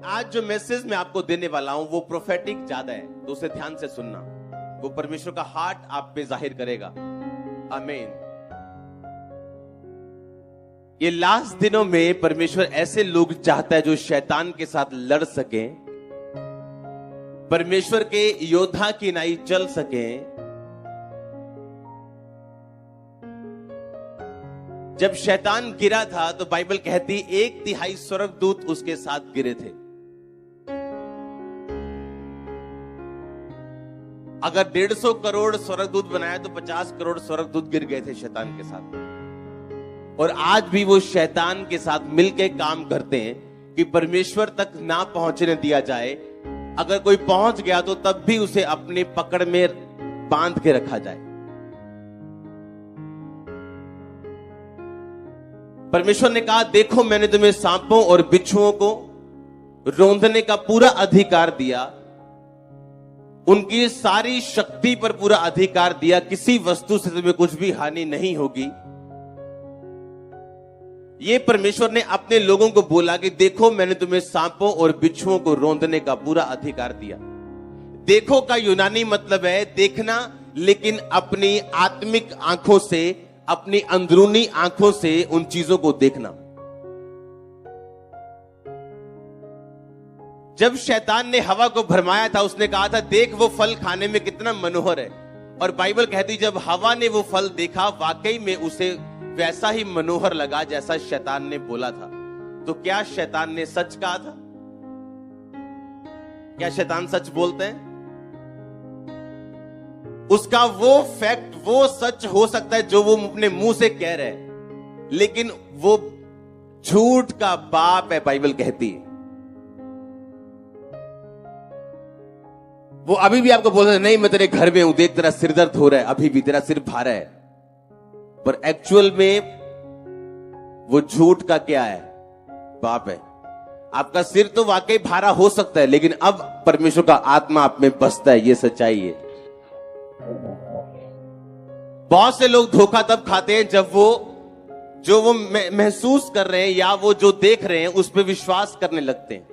आज जो मैसेज मैं आपको देने वाला हूं वो प्रोफेटिक ज्यादा है, तो उसे ध्यान से सुनना। वो परमेश्वर का हार्ट आप पे जाहिर करेगा। आमीन। ये लास्ट दिनों में परमेश्वर ऐसे लोग चाहता है जो शैतान के साथ लड़ सके, परमेश्वर के योद्धा की नाई चल सके। जब शैतान गिरा था तो बाइबल कहती 1/3 स्वर्गदूत उसके साथ गिरे थे। अगर 150 करोड़ स्वर्गदूत बनाया तो 50 करोड़ स्वर्गदूत गिर गए थे शैतान के साथ। और आज भी वो शैतान के साथ मिलकर काम करते हैं कि परमेश्वर तक ना पहुंचने दिया जाए। अगर कोई पहुंच गया तो तब भी उसे अपनी पकड़ में बांध के रखा जाए। परमेश्वर ने कहा, देखो मैंने तुम्हें सांपों और बिच्छुओं को रौंदने का पूरा अधिकार दिया, उनकी सारी शक्ति पर पूरा अधिकार दिया, किसी वस्तु से तुम्हें कुछ भी हानि नहीं होगी। ये परमेश्वर ने अपने लोगों को बोला कि देखो मैंने तुम्हें सांपों और बिच्छुओं को रौंदने का पूरा अधिकार दिया। देखो का यूनानी मतलब है देखना, लेकिन अपनी आत्मिक आंखों से, अपनी अंदरूनी आंखों से उन चीजों को देखना। जब शैतान ने हवा को भरमाया था, उसने कहा था देख वो फल खाने में कितना मनोहर है। और बाइबल कहती जब हवा ने वो फल देखा, वाकई में उसे वैसा ही मनोहर लगा जैसा शैतान ने बोला था। तो क्या शैतान ने सच कहा था? क्या शैतान सच बोलते हैं? उसका वो फैक्ट, वो सच हो सकता है जो वो अपने मुंह से कह रहे हैं, लेकिन वो झूठ का बाप है। बाइबल कहती है वो अभी भी आपको बोल रहा है नहीं मैं तेरे घर में हूं, देख तेरा सिर दर्द हो रहा है, अभी भी तेरा सिर भारा है। पर एक्चुअल में वो झूठ का क्या है? बाप है। आपका सिर तो वाकई भारा हो सकता है, लेकिन अब परमेश्वर का आत्मा आप में बसता है, ये सच्चाई है। बहुत से लोग धोखा तब खाते हैं जब जो वो महसूस कर रहे हैं या वो जो देख रहे हैं उस पर विश्वास करने लगते हैं।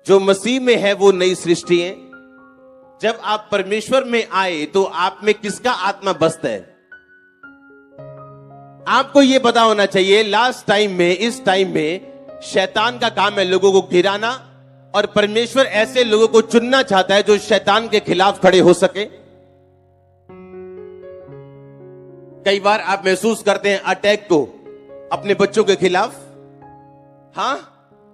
जो मसीह में है वो नई सृष्टि है। जब आप परमेश्वर में आए तो आप में किसका आत्मा बसता है? आपको यह पता होना चाहिए लास्ट टाइम में, इस टाइम में शैतान का काम है लोगों को गिराना, और परमेश्वर ऐसे लोगों को चुनना चाहता है जो शैतान के खिलाफ खड़े हो सके। कई बार आप महसूस करते हैं अटैक को अपने बच्चों के खिलाफ। हां,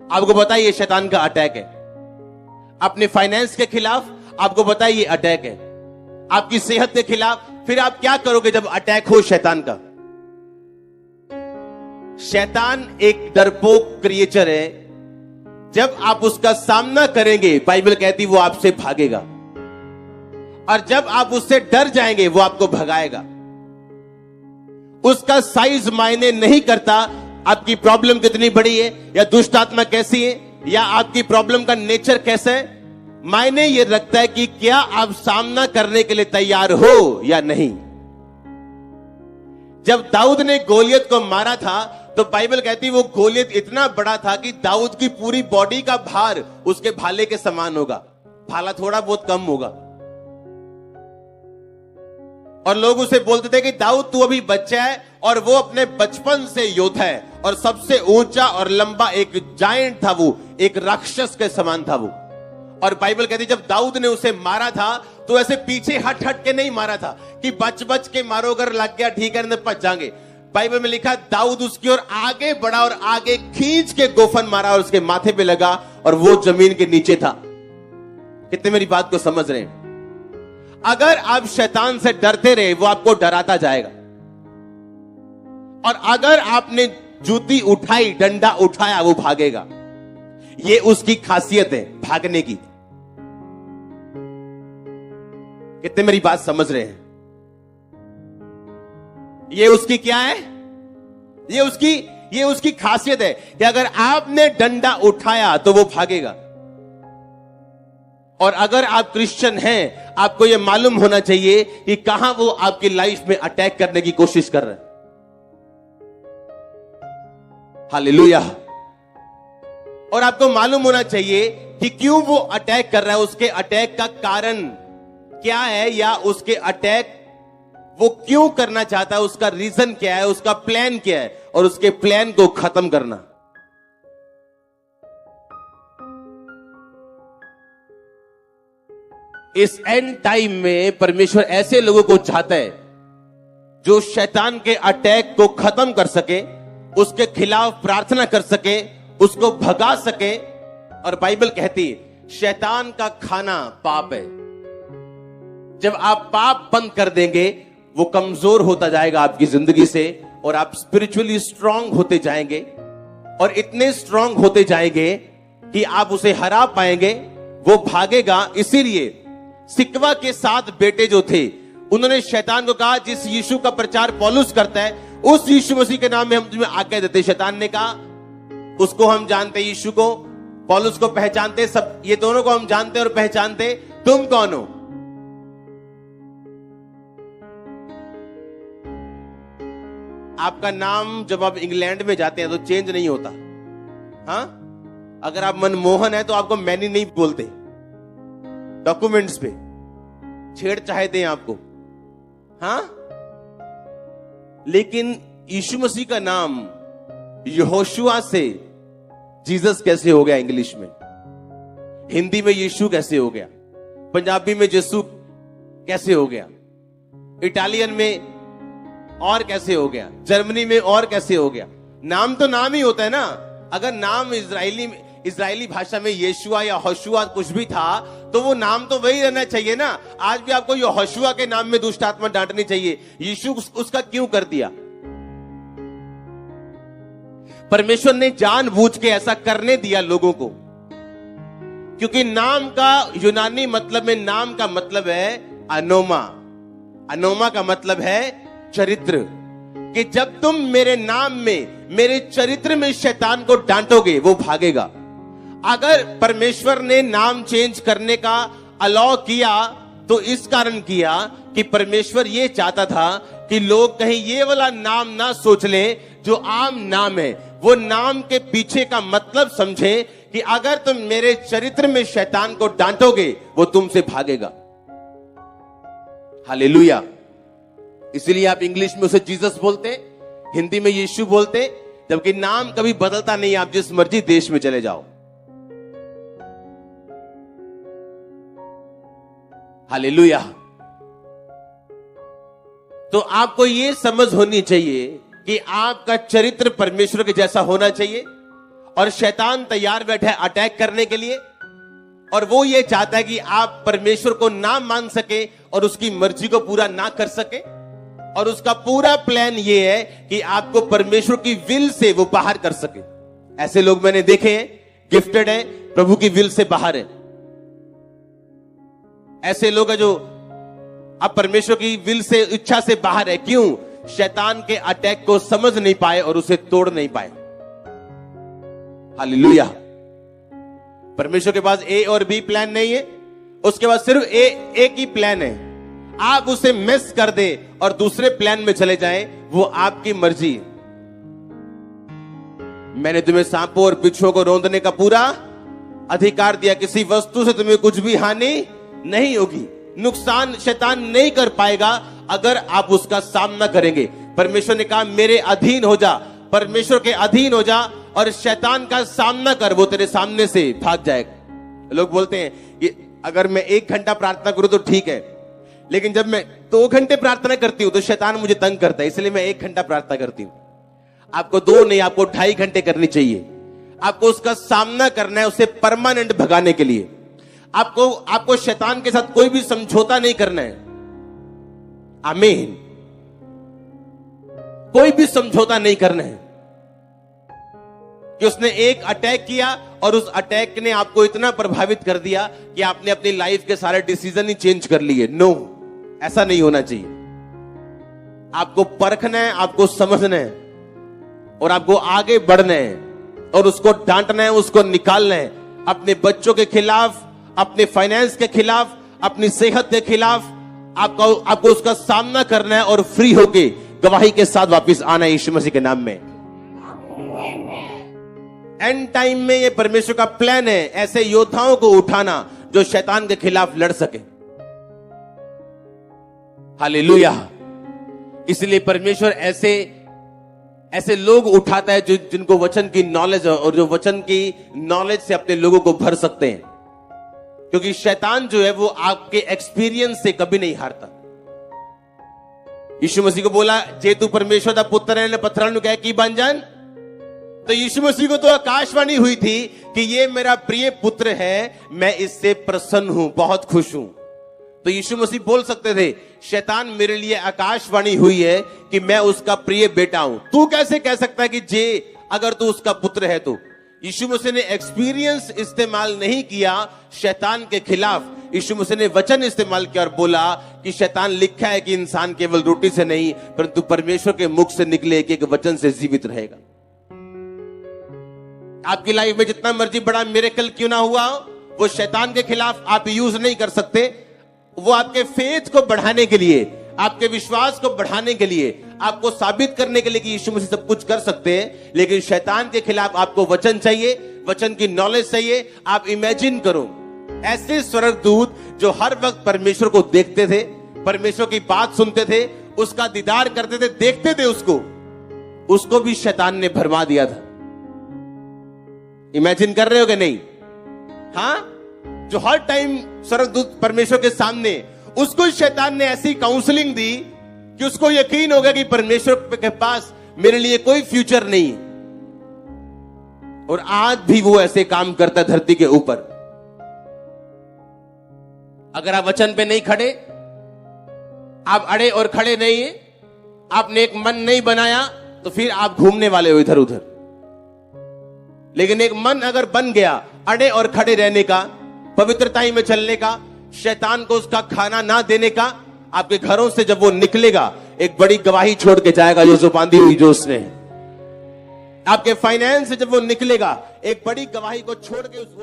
आपको पता है ये शैतान का अटैक है। अपने फाइनेंस के खिलाफ आपको पता है ये अटैक है। आपकी सेहत के खिलाफ। फिर आप क्या करोगे जब अटैक हो शैतान का? शैतान एक डरपोक क्रिएचर है। जब आप उसका सामना करेंगे, बाइबल कहती वो आपसे भागेगा, और जब आप उससे डर जाएंगे वो आपको भगाएगा। उसका साइज मायने नहीं करता आपकी प्रॉब्लम कितनी बड़ी है, या दुष्ट आत्मा कैसी है, या आपकी प्रॉब्लम का नेचर कैसा है। मायने ये रखता है कि क्या आप सामना करने के लिए तैयार हो या नहीं। जब दाऊद ने गोलियत को मारा था तो बाइबल कहती वो गोलियत इतना बड़ा था कि दाऊद की पूरी बॉडी का भार उसके भाले के समान होगा। भाला थोड़ा बहुत कम होगा। और लोग उसे बोलते थे कि दाऊद तू अभी बच्चा है, और वो अपने बचपन से योद्धा है, और सबसे ऊंचा और लंबा एक जायंट था, वो एक राक्षस के समान था वो। और बाइबल कहती जब दाऊद ने उसे मारा था तो ऐसे पीछे हट हट के नहीं मारा था कि बच बच के मारो, अगर लग गया ठीक है पच जाएंगे। बाइबल में लिखा दाऊद उसकी ओर आगे बढ़ा और आगे खींच के गोफन मारा और उसके माथे पे लगा, और वो जमीन के नीचे था। कितने मेरी बात को समझ रहे हैं? अगर आप शैतान से डरते रहे वो आपको डराता जाएगा, और अगर आपने जूती उठाई, डंडा उठाया, वो भागेगा। ये उसकी खासियत है, भागने की। कितने मेरी बात समझ रहे हैं? ये उसकी क्या है? ये उसकी खासियत है कि अगर आपने डंडा उठाया तो वो भागेगा। और अगर आप क्रिश्चियन हैं, आपको यह मालूम होना चाहिए कि कहां वो आपकी लाइफ में अटैक करने की कोशिश कर रहे हैं। हालेलुया। और आपको मालूम होना चाहिए कि क्यों वो अटैक कर रहा है, उसके अटैक का कारण क्या है, या उसके अटैक वो क्यों करना चाहता है, उसका रीजन क्या है, उसका प्लान क्या है, और उसके प्लान को खत्म करना। इस एंड टाइम में परमेश्वर ऐसे लोगों को चाहता है जो शैतान के अटैक को खत्म कर सके, उसके खिलाफ प्रार्थना कर सके, उसको भगा सके। और बाइबल कहती है शैतान का खाना पाप है। जब आप पाप बंद कर देंगे, वो कमजोर होता जाएगा आपकी जिंदगी से, और आप स्पिरिचुअली स्ट्रांग होते जाएंगे, और इतने स्ट्रांग होते जाएंगे कि आप उसे हरा पाएंगे, वो भागेगा। इसीलिए सिकवा के 7 बेटे जो थे, उन्होंने शैतान को कहा, जिस यीशु का प्रचार पौलुस करता है, उस यीशु मसीह के नाम में हम तुम्हें आज्ञा देते। शैतान ने कहा, उसको हम जानते, यीशु को, पौलुस को पहचानते, सब ये दोनों को हम जानते और पहचानते, तुम कौन हो? आपका नाम जब आप इंग्लैंड में जाते हैं तो चेंज नहीं होता। हाँ, अगर आप मनमोहन है तो आपको मैनी नहीं बोलते, डॉक्यूमेंट्स पे छेड़ चाहे दें आपको। हाँ, लेकिन यीशु मसीह का नाम यहोशुआ से जीसस कैसे हो गया? इंग्लिश में, हिंदी में यीशु कैसे हो गया? पंजाबी में यीशु कैसे हो गया? इटालियन में और कैसे हो गया? जर्मनी में और कैसे हो गया? नाम तो नाम ही होता है ना। अगर नाम इजरायली भाषा में यीशुआ या होशुआ कुछ भी था, तो वो नाम तो वही रहना चाहिए ना। आज भी आपको यहोशुआ के नाम में दुष्ट आत्मा डांटनी चाहिए। यीशु उसका क्यों कर दिया? परमेश्वर ने जानबूझ के ऐसा करने दिया लोगों को, क्योंकि नाम का यूनानी मतलब में, नाम का मतलब है अनोमा। अनोमा का मतलब है चरित्र। कि जब तुम मेरे नाम में, मेरे चरित्र में शैतान को डांटोगे, वो भागेगा। अगर परमेश्वर ने नाम चेंज करने का अलाउ किया, तो इस कारण किया कि परमेश्वर ये चाहता था कि लोग कहीं ये वाला नाम ना सोच ले जो आम नाम है। वो नाम के पीछे का मतलब समझे कि अगर तुम मेरे चरित्र में शैतान को डांटोगे, वो तुमसे भागेगा। हालेलुया। इसलिए आप इंग्लिश में उसे जीसस बोलते, हिंदी में यीशु बोलते, जबकि नाम कभी बदलता नहीं। आप जिस मर्जी देश में चले जाओ। हालेलुया। तो आपको यह समझ होनी चाहिए कि आपका चरित्र परमेश्वर के जैसा होना चाहिए, और शैतान तैयार बैठा है अटैक करने के लिए। और वो ये चाहता है कि आप परमेश्वर को ना मान सके और उसकी मर्जी को पूरा ना कर सके। और उसका पूरा प्लान ये है कि आपको परमेश्वर की विल से वो बाहर कर सके। ऐसे लोग मैंने देखे हैं, गिफ्टेड है, प्रभु की विल से बाहर है। ऐसे लोग हैं जो अब परमेश्वर की विल से, इच्छा से बाहर है। क्यों? शैतान के अटैक को समझ नहीं पाए और उसे तोड़ नहीं पाए। हालेलुया। परमेश्वर के पास ए और बी प्लान नहीं है, उसके पास सिर्फ एक ही प्लान है। आप उसे मिस कर दे और दूसरे प्लान में चले जाएं, वो आपकी मर्जी। मैंने तुम्हें सांपों और बिच्छुओं को रौंदने का पूरा अधिकार दिया, किसी वस्तु से तुम्हें कुछ भी हानि नहीं होगी। नुकसान शैतान नहीं कर पाएगा अगर आप उसका सामना करेंगे। परमेश्वर ने कहा मेरे अधीन हो जा, परमेश्वर के अधीन हो जा और शैतान का सामना कर, वो तेरे सामने से भाग जाएगा। लोग बोलते हैं कि अगर मैं 1 घंटा प्रार्थना करूं तो ठीक है, लेकिन जब मैं 2 घंटे प्रार्थना करती हूं तो शैतान मुझे तंग करता है, इसलिए मैं 1 घंटा प्रार्थना करती हूं। आपको 2 नहीं, आपको 2.5 घंटे करनी चाहिए। आपको उसका सामना करना है, उसे परमानेंट भगाने के लिए। आपको शैतान के साथ कोई भी समझौता नहीं करना है। आमीन। कोई भी समझौता नहीं करना है कि उसने एक अटैक किया और उस अटैक ने आपको इतना प्रभावित कर दिया कि आपने अपनी लाइफ के सारे डिसीजन ही चेंज कर लिए। नो, ऐसा नहीं होना चाहिए। आपको परखना है, आपको समझना है और आपको आगे बढ़ना है और उसको डांटना है, उसको निकालना है। अपने बच्चों के खिलाफ, अपने फाइनेंस के खिलाफ, अपनी सेहत के खिलाफ आपको उसका सामना करना है और फ्री होके गवाही के साथ वापस आना है यीशु मसीह के नाम में। एंड टाइम में ये परमेश्वर का प्लान है, ऐसे योद्धाओं को उठाना जो शैतान के खिलाफ लड़ सके। हालेलुया। इसलिए परमेश्वर ऐसे लोग उठाता है जिनको वचन की नॉलेज और जो वचन की नॉलेज से अपने लोगों को भर सकते हैं, क्योंकि शैतान जो है वो आपके एक्सपीरियंस से कभी नहीं हारता। यीशु मसीह को बोला, जे तू परमेश्वर का पुत्र है, पत्थरां नूं कह की बन जान। तो यीशु मसीह को तो आकाशवाणी हुई थी कि ये मेरा प्रिय पुत्र है, मैं इससे प्रसन्न हूं, बहुत खुश हूं। तो यीशु मसीह बोल सकते थे, शैतान मेरे लिए आकाशवाणी हुई है कि मैं उसका प्रिय बेटा हूं। तू कैसे कह सकता है कि जे अगर तू उसका पुत्र है? तो यीशु मसीह ने एक्सपीरियंस इस्तेमाल नहीं किया शैतान के खिलाफ। यीशु मसीह ने वचन इस्तेमाल किया और बोला कि शैतान लिखा है कि इंसान केवल रोटी से नहीं परंतु परमेश्वर के मुख से निकले एक वचन से जीवित रहेगा। आपकी लाइफ में जितना मर्जी बड़ा मिरेकल क्यों ना हुआ, वो शैतान के खिलाफ आप यूज नहीं कर सकते। वो आपके फेथ को बढ़ाने के लिए, आपके विश्वास को बढ़ाने के लिए, आपको साबित करने के लिए कि यीशु मसीह सब कुछ कर सकते हैं। लेकिन शैतान के खिलाफ आपको वचन चाहिए, वचन की नॉलेज चाहिए। आप इमेजिन करो ऐसे स्वर्गदूत जो हर वक्त परमेश्वर को देखते थे, परमेश्वर की बात सुनते थे, उसका दीदार करते थे, देखते थे उसको भी शैतान ने भरमा दिया था। इमेजिन कर रहे हो कि नहीं? हाँ, जो हर टाइम स्वर्गदूत परमेश्वर के सामने, उसको शैतान ने ऐसी काउंसलिंग दी कि उसको यकीन हो गया कि परमेश्वर के पास मेरे लिए कोई फ्यूचर नहीं है। और आज भी वो ऐसे काम करता है धरती के ऊपर। अगर आप वचन पे नहीं खड़े, आप अड़े और खड़े नहीं है, आपने एक मन नहीं बनाया, तो फिर आप घूमने वाले हो इधर उधर। लेकिन एक मन अगर बन गया अड़े और खड़े रहने का, पवित्रताई में चलने का, शैतान को उसका खाना ना देने का, आपके घरों से जब वो निकलेगा एक बड़ी गवाही छोड़ के जाएगा जो बांधी हुई जो उसने। आपके फाइनेंस से जब वो निकलेगा एक बड़ी गवाही को छोड़ के